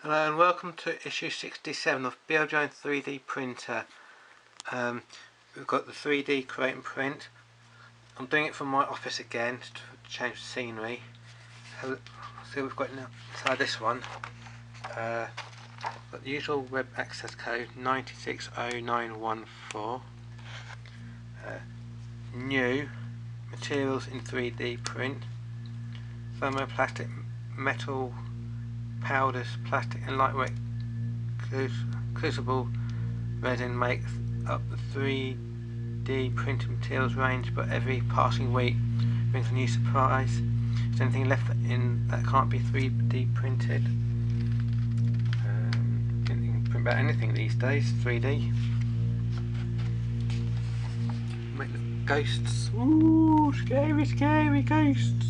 Hello and welcome to issue 67 of B.L. Jones 3D printer. We've got the 3D create and print. I'm doing it from my office again to change the scenery. See what we've got inside this one. Got the usual web access code 960914. New materials in 3D print. Thermoplastic, metal, powders, plastic and lightweight crucible resin makes up the 3D printed materials range, but every passing week brings a new surprise. Is there anything left in that can't be 3D printed? You can print about anything these days, 3D. Make the ghosts. Ooh, scary, scary ghosts.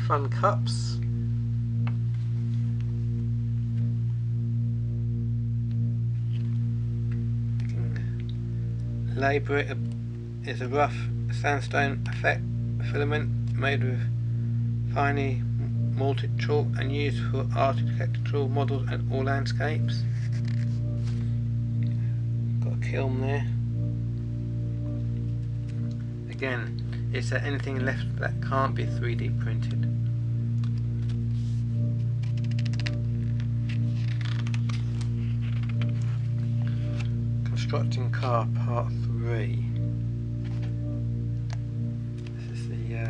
Fun cups. Labour is a rough sandstone effect filament made with finely malted chalk and used for architectural models and all landscapes. Got a kiln there. Again, is there anything left that can't be 3D printed? Constructing car part 3. This is the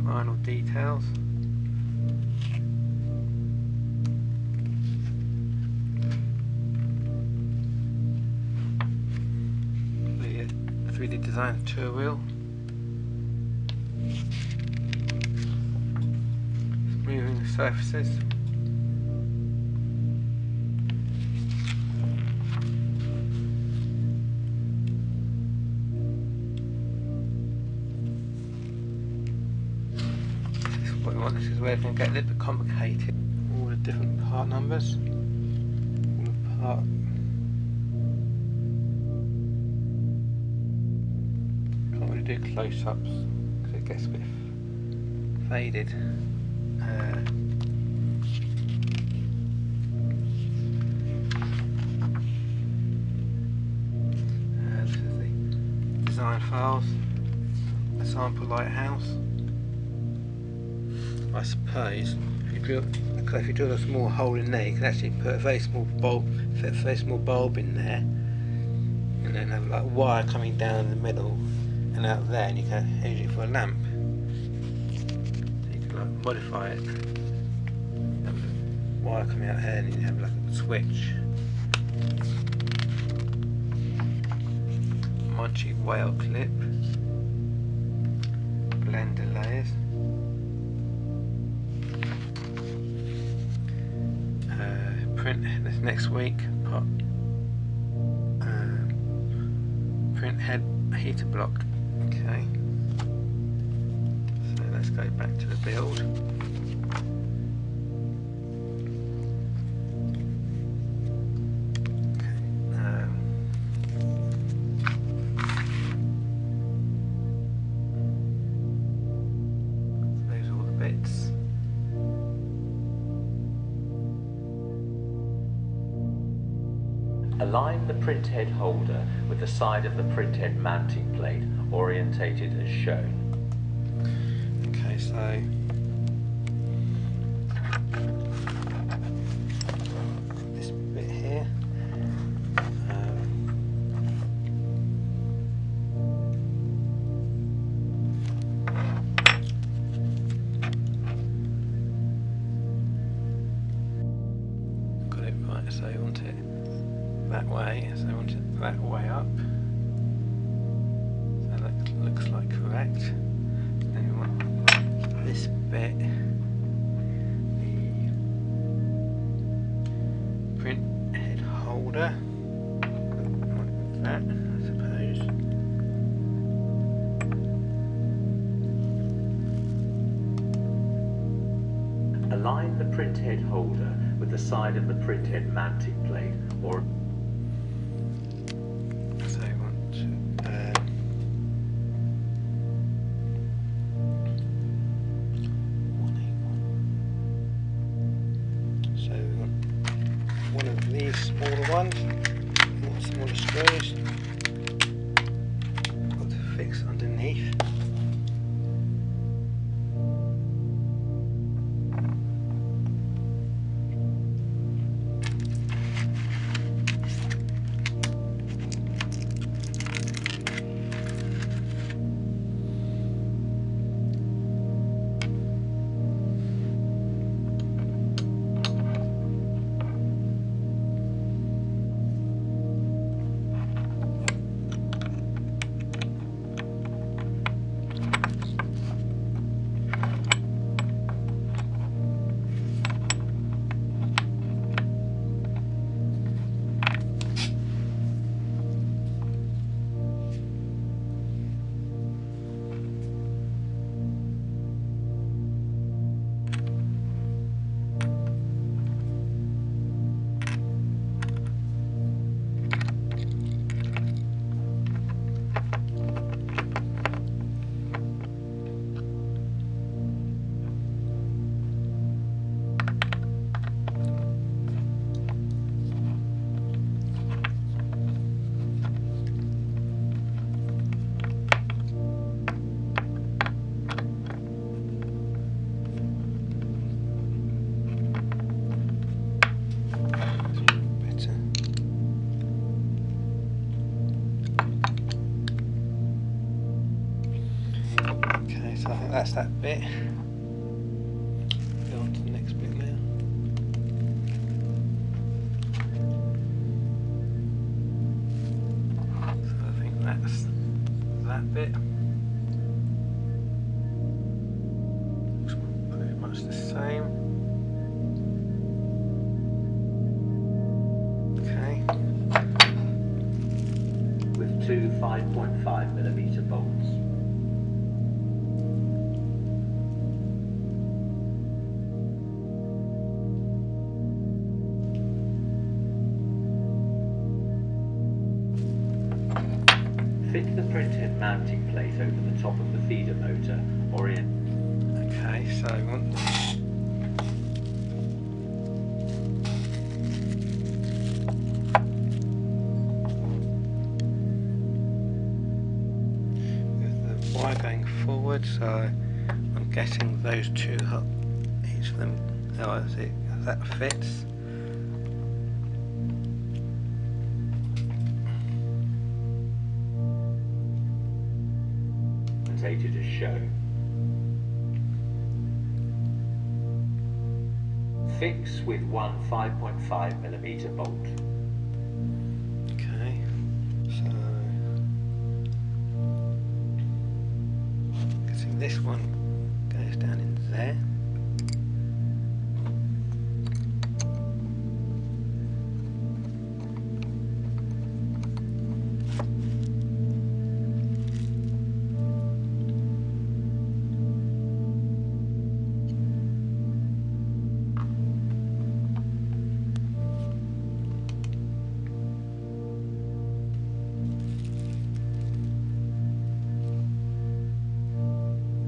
final details. The 3D design tour wheel. Moving the surfaces. This is where it's going to get a little bit complicated. All the different part numbers. All the part. Can't really do close-ups because it gets a bit faded. This is the design files. A sample lighthouse. I suppose if you drill a small hole in there, you can actually put a very small bulb, fit a very small bulb in there, and then have like wire coming down in the middle and out there, and you can use it for a lamp. So you can like modify it. Have a wire coming out here, and you have like a switch. Munchie whale clip. Blender layers. Print this next week. Print head heater block. Okay. So let's go back to the build. Those are all the bits. Align the printhead holder with the side of the printhead mounting plate, orientated as shown. Okay, so this bit here. Got it right, so you want it that way, so I want it that way up. So that looks like correct. Then we want this bit, the print head holder, like that, I suppose. Align the printhead holder with the side of the printhead mounting plate, or So I want to these smaller ones, more smaller screws. Got to fix underneath. So I think that's that bit. Go on to the next bit now. So I think that's that bit. Looks pretty much the same. Okay. With two 5.5mm bolts. Fit the printhead mounting plate over the top of the feeder motor, Okay, so we want with the wire going forward, so I'm guessing those two, each of them, that fits. orientated as shown. Fix with one 5.5mm bolt. Okay, so guessing this one goes down in there.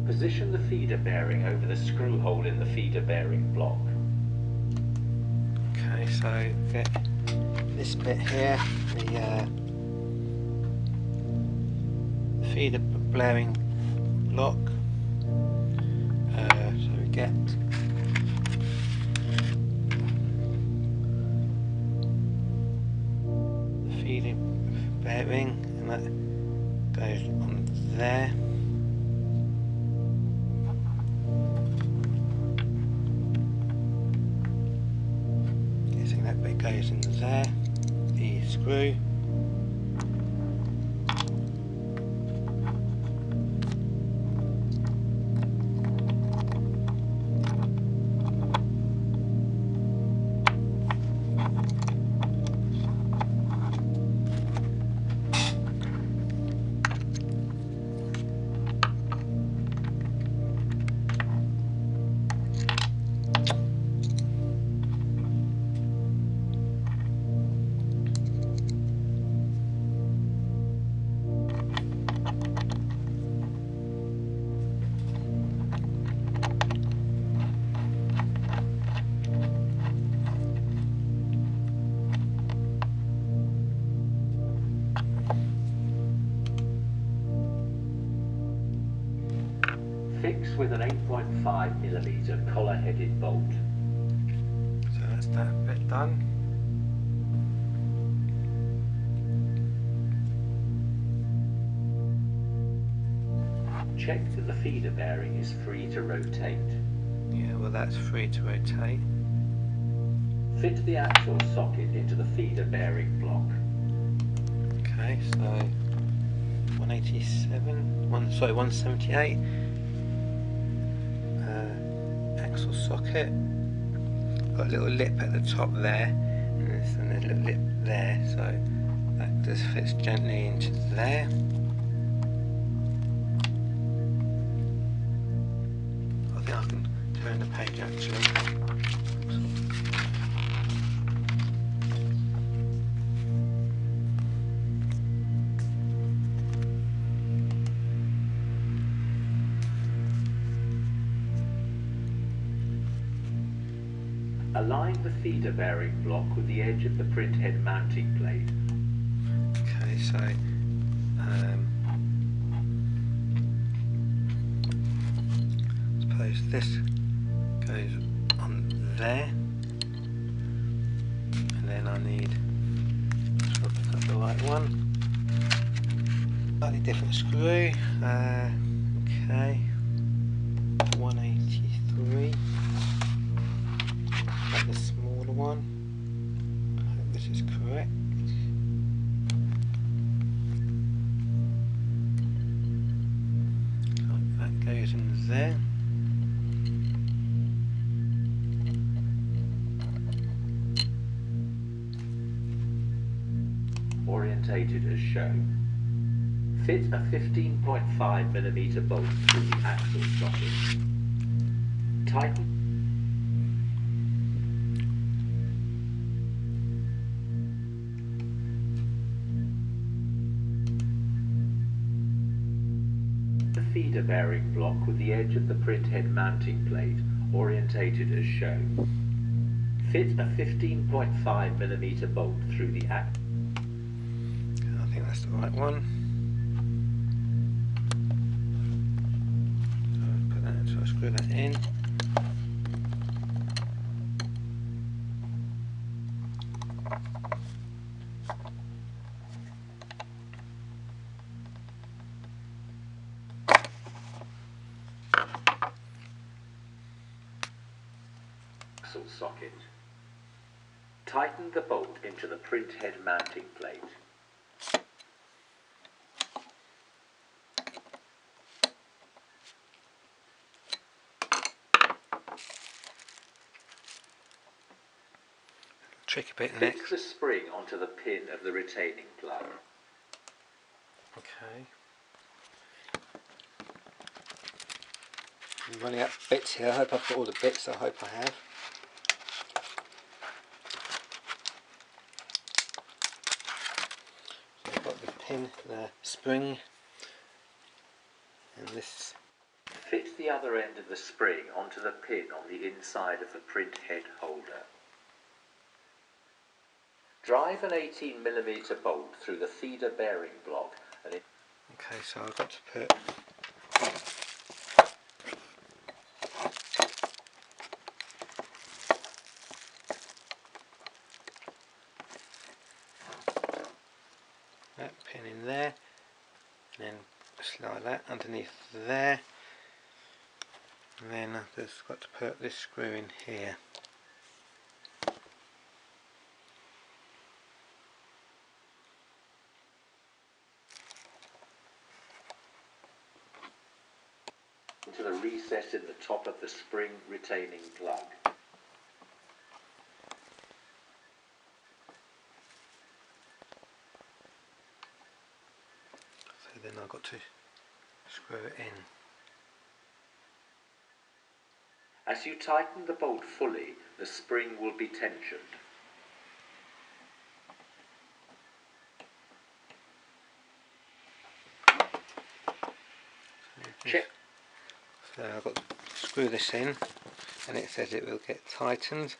Position the feeder bearing over the screw hole in the feeder bearing block. Okay, so get this bit here, the feeder bearing block. So we get the feeder bearing, and that goes on there. That bit goes in there, the screw. with an 8.5mm collar-headed bolt. So that's that bit done. Check that the feeder bearing is free to rotate. Yeah, well that's free to rotate. Fit the axle socket into the feeder bearing block. Okay, so 178. Axle socket. Got a little lip at the top there, and there's a little lip there, so that just fits gently into there. I think I can turn the page actually. Align the feeder bearing block with the edge of the printhead mounting plate. Okay, so suppose this goes on there, and then I need to pick up the right one. Slightly different screw. Okay, 183. Like the smaller one. I hope this is correct. Like that goes in there. Orientated as shown. Fit a 15.5mm bolt through the axle socket. Tighten the feeder bearing block with the edge of the printhead mounting plate, orientated as shown. Fit a 15.5mm bolt through the axle. I think that's the right one. So I screw that in. Axle socket. Tighten the bolt into the printhead mounting plate. Tricky bit Fix next. the spring onto the pin of the retaining plug. Okay. I'm running out of bits here. I hope I've got all the bits. I hope I have. So I've got the pin, the spring, and this. Fit the other end of the spring onto the pin on the inside of the printhead holder. Drive an 18mm bolt through the feeder bearing block and it. Okay, so I've got to put that pin in there, and then slide that underneath there, and then I've just got to put this screw in here. Into the recess in the top of the spring retaining plug. So then I've got to screw it in. As you tighten the bolt fully, the spring will be tensioned. Check. So I've got to screw this in, and it says it will get tightened.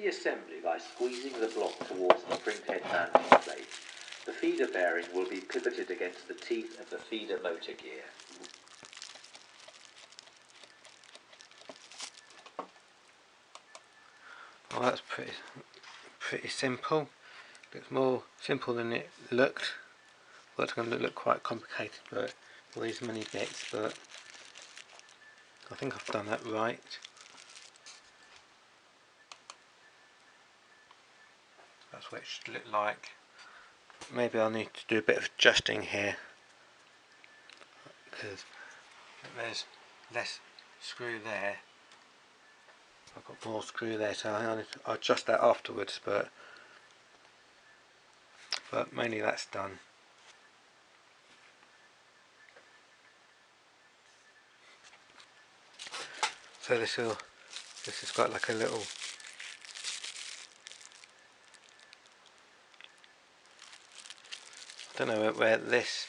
the assembly by squeezing the block towards the printhead mounting plate. The feeder bearing will be pivoted against the teeth of the feeder motor gear. Well, that's pretty simple. Looks more simple than it looked. Well, it's going to look quite complicated, but all these many bits, but I think I've done that right. That's what it should look like. Maybe I'll need to do a bit of adjusting here, because there's less screw there. I've got more screw there, so I'll adjust that afterwards, but mainly that's done. So this has got like a little I don't know where this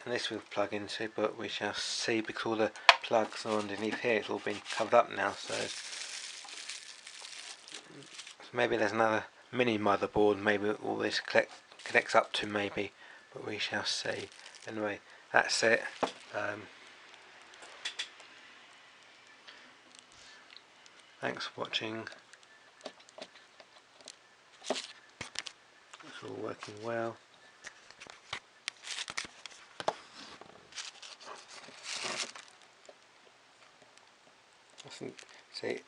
and this will plug into, but we shall see, because all the plugs are underneath here. It's all been covered up now, so maybe there's another mini motherboard, maybe all this connects up to, maybe, but we shall see. Anyway, that's it. Thanks for watching. It's all working well. See,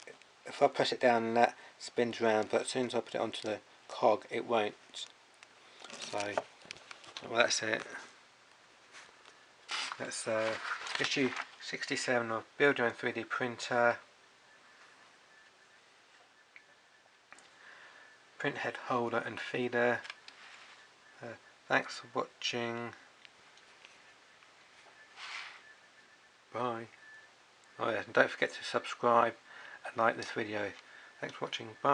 if I press it down, that spins round, but as soon as I put it onto the cog, it won't. So, well, that's it. That's issue 67 of Build Your Own 3D Printer. Print head holder and feeder. Thanks for watching. Bye. Oh yeah, and don't forget to subscribe and like this video. Thanks for watching. Bye.